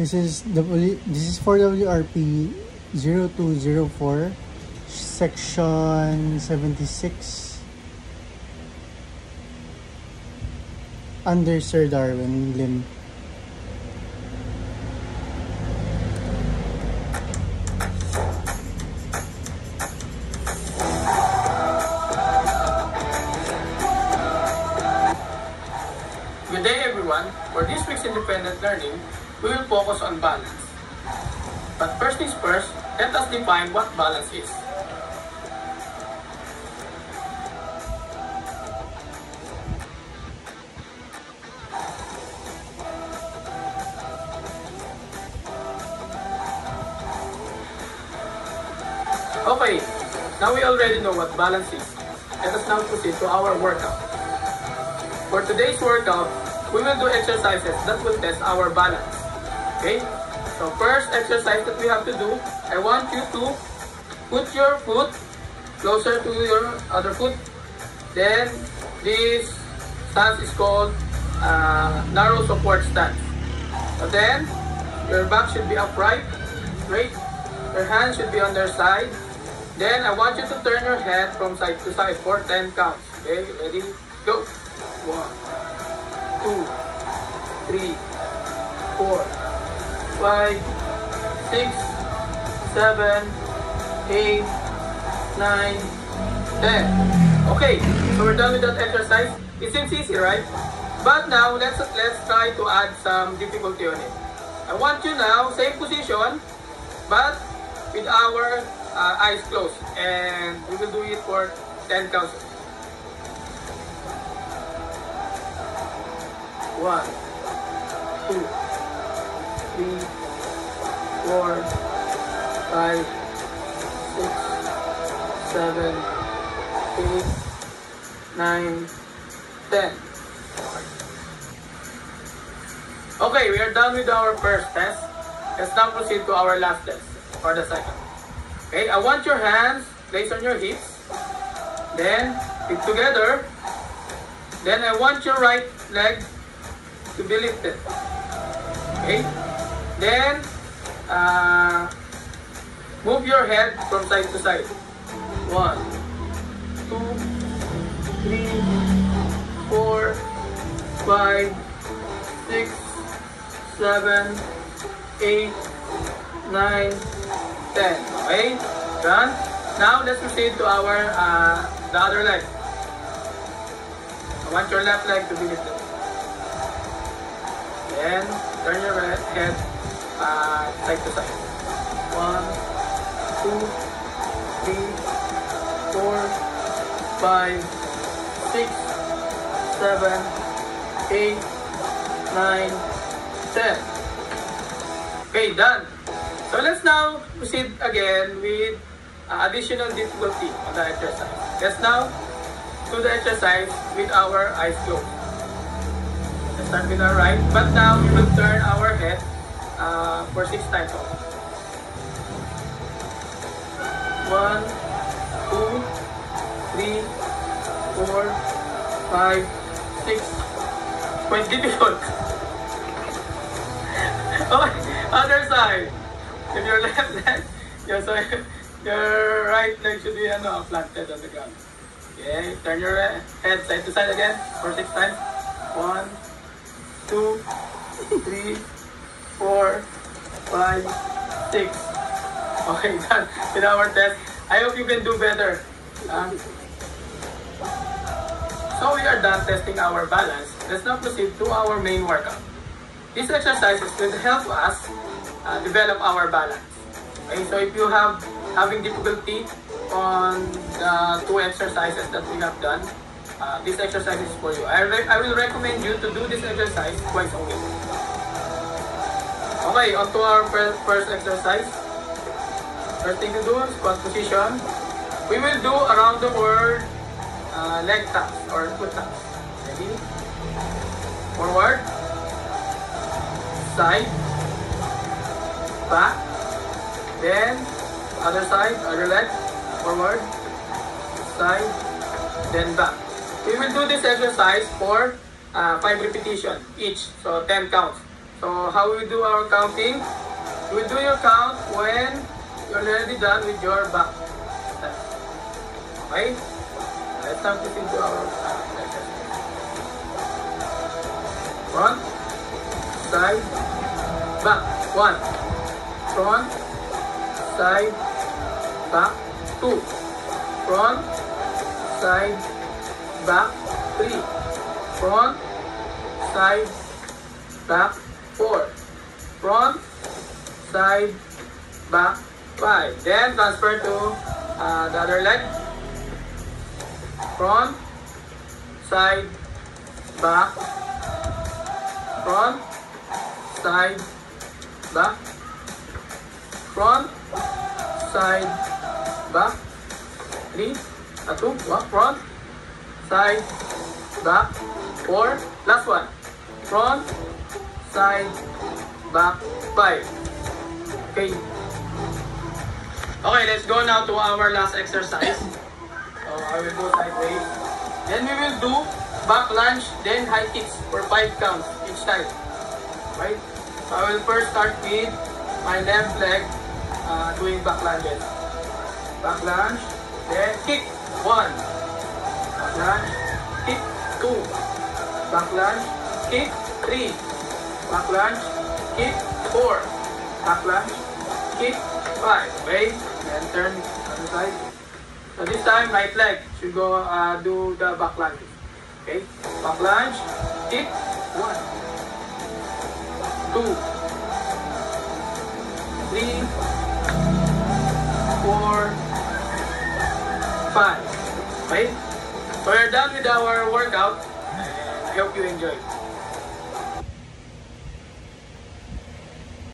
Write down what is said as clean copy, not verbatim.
This is for WRP 0204, section 76, under Sir Darwin Lim. Good day everyone. For this week's independent learning, we will focus on balance. But first things first, let us define what balance is. Okay, now we already know what balance is. Let us now proceed to our workout. For today's workout, we will do exercises that will test our balance. Okay? So first exercise that we have to do, I want you to put your foot closer to your other foot. Then this stance is called narrow support stance. So then your back should be upright, straight. Your hands should be on their side. Then I want you to turn your head from side to side for 10 counts. Okay, ready? Go. 1, 2, 3, 4, 5, 6, 7, 8, 9, 10. Okay, so we're done with that exercise. It seems easy, right? But now let's try to add some difficulty on it. I want you now, same position, but with our eyes closed, and we will do it for 10 counts. 1, 2, 3, 4, 5, 6, 7, 8, 9, 10. Okay, we are done with our first test. Let's now proceed to our last test for the second. Okay, I want your hands placed on your hips. Then, hip together. Then I want your right leg to be lifted. Okay? Then, move your head from side to side. 1, 2, 3, 4, 5, 6, 7, 8, 9, 10. Okay? Done? Now, let's proceed to our the other leg. I want your left leg to be lifted. Then, turn your head side to side. 1, 2, 3, 4, 5, 6, 7, 8, 9, 10. Okay, done. So let's now proceed again with additional difficulty on the exercise. Let's now do the exercise with our eyes closed. Let's start with our right, but now we will turn our head for 6 times. 1, 2, 3, 4, 5, 6. Quite difficult. Okay, other side. With your left leg, your right leg should be planted on the ground. Okay, turn your head side to side again for 6 times. 1, 2, 3, 4, 5, 6. Okay, done with our test. I hope you can do better. So we are done testing our balance. Let's now proceed to our main workout. These exercises will help us develop our balance. Okay, so if you having difficulty on the 2 exercises that we have done, this exercise is for you. I will recommend you to do this exercise twice a week. Okay, on to our first exercise. First thing to do is squat position. We will do around the world leg taps or foot taps. Ready? Forward, side, back, then other side, other leg, forward, side, then back. We will do this exercise for 5 repetitions each, so 10 counts. So how we do our counting? We do your count when you're already done with your back. Okay? Let's now proceed to our exercise. Front, side, back. 1. Front, side, back. 2. Front, side, back. 3. Front, side, back. 4. Front, side, back. 5. Then transfer to the other leg. Front, side, back. Front, side, back. Front, side, back. 3, 2, 1. Front, side, back. 4. Last one. Front, side, back. 5. Okay. Okay, let's go now to our last exercise. So I will go sideways. Then we will do back lunge, then high kicks for 5 counts each time. Right? So I will first start with my left leg doing back lunges. Back lunge, then kick 1. Back lunge, kick 2. Back lunge, kick 3. Back lunge, kick 4. Back lunge, kick 5. Okay? Then turn other side. So this time, right leg should go do the back lunge. Okay? Back lunge, kick 1, 2, 3, 4, 5. Okay? So we're done with our workout. And I hope you enjoyed.